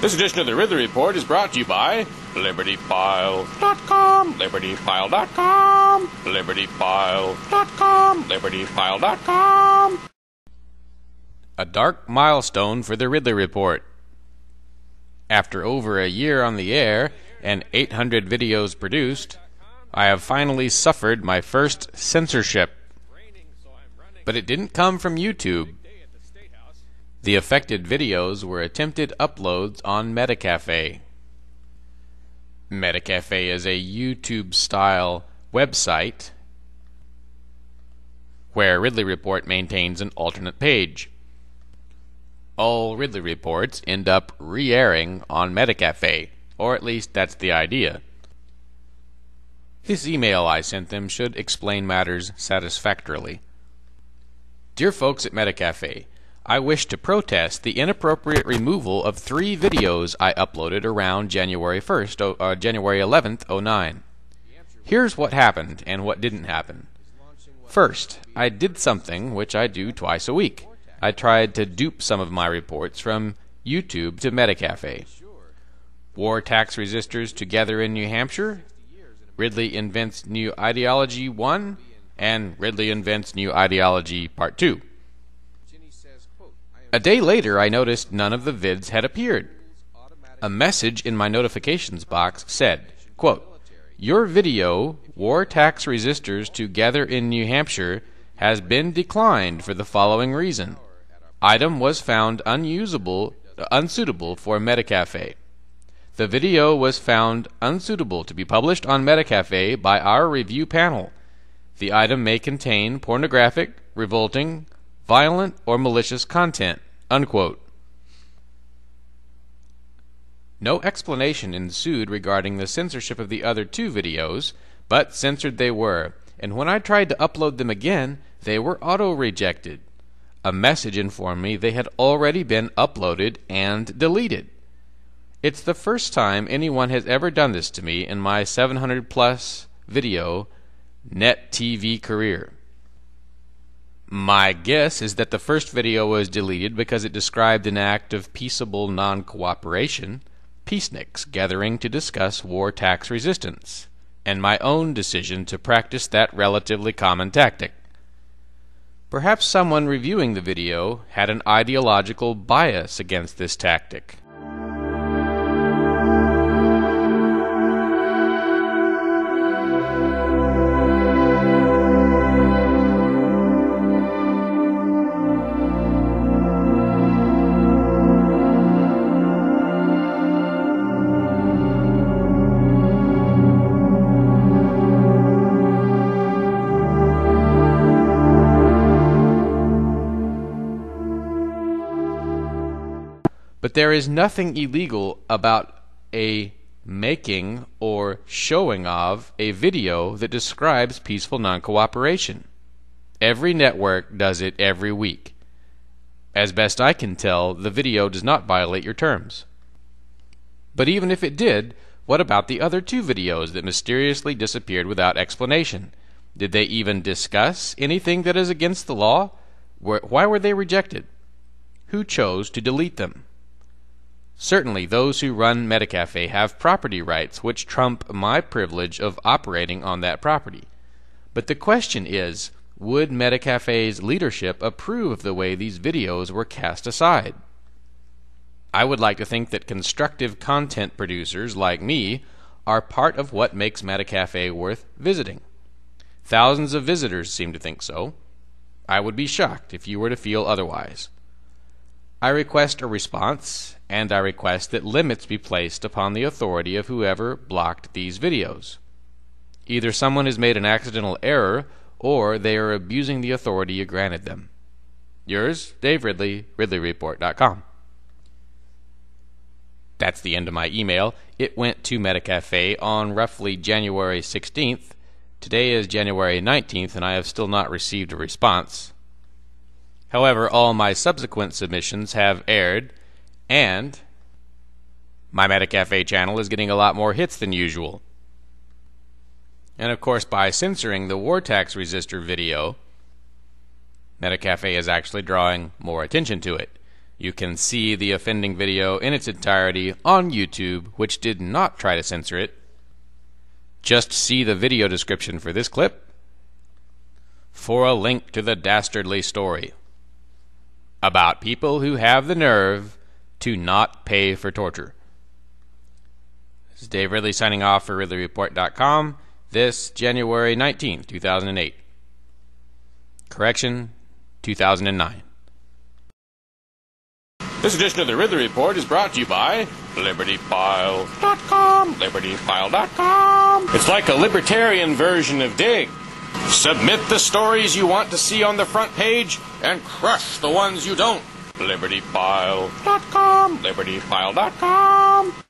This edition of the Ridley Report is brought to you by LibertyPile.com, LibertyPile.com, LibertyPile.com, LibertyPile.com. A dark milestone for the Ridley Report. After over a year on the air and 800 videos produced, I have finally suffered my first censorship. But it didn't come from YouTube. The affected videos were attempted uploads on Metacafe. Metacafe is a YouTube-style website where Ridley Report maintains an alternate page. All Ridley Reports end up re-airing on Metacafe, or at least that's the idea. This email I sent them should explain matters satisfactorily. Dear folks at Metacafe, I wish to protest the inappropriate removal of 3 videos I uploaded around January 11th, 09. Here's what happened and what didn't happen. First, I did something which I do twice a week. I tried to dupe some of my reports from YouTube to Metacafe. War tax resistors together in New Hampshire, Ridley invents new ideology 1, and Ridley invents new ideology part 2. A day later, I noticed none of the vids had appeared. A message in my notifications box said, quote, "Your video, War Tax Resistors Together in New Hampshire, has been declined for the following reason. Item was found unsuitable for Metacafe. The video was found unsuitable to be published on Metacafe by our review panel. The item may contain pornographic, revolting, violent, or malicious content." Unquote. No explanation ensued regarding the censorship of the other 2 videos, but censored they were, and when I tried to upload them again, they were auto-rejected. A message informed me they had already been uploaded and deleted. It's the first time anyone has ever done this to me in my 700-plus video net TV career. My guess is that the first video was deleted because it described an act of peaceable non-cooperation, peaceniks gathering to discuss war tax resistance, and my own decision to practice that relatively common tactic. Perhaps someone reviewing the video had an ideological bias against this tactic. But there is nothing illegal about a making or showing of a video that describes peaceful non-cooperation. Every network does it every week. As best I can tell, the video does not violate your terms. But even if it did, what about the other 2 videos that mysteriously disappeared without explanation? Did they even discuss anything that is against the law? Why were they rejected? Who chose to delete them? Certainly, those who run Metacafe have property rights which trump my privilege of operating on that property. But the question is, would Metacafe's leadership approve of the way these videos were cast aside? I would like to think that constructive content producers like me are part of what makes Metacafe worth visiting. Thousands of visitors seem to think so. I would be shocked if you were to feel otherwise. I request a response, and I request that limits be placed upon the authority of whoever blocked these videos. Either someone has made an accidental error, or they are abusing the authority you granted them. Yours, Dave Ridley, RidleyReport.com. That's the end of my email. It went to Metacafe on roughly January 16th. Today is January 19th, and I have still not received a response. However, all my subsequent submissions have aired, and my Metacafe channel is getting a lot more hits than usual. And of course, by censoring the war tax resistor video, Metacafe is actually drawing more attention to it. You can see the offending video in its entirety on YouTube, which did not try to censor it. Just see the video description for this clip for a link to the dastardly story about people who have the nerve to not pay for torture. This is Dave Ridley signing off for RidleyReport.com this January 19, 2008. Correction, 2009. This edition of the Ridley Report is brought to you by LibertyFile.com. LibertyFile.com. It's like a libertarian version of Dig. Submit the stories you want to see on the front page and crush the ones you don't. LibertyFile.com. LibertyFile.com.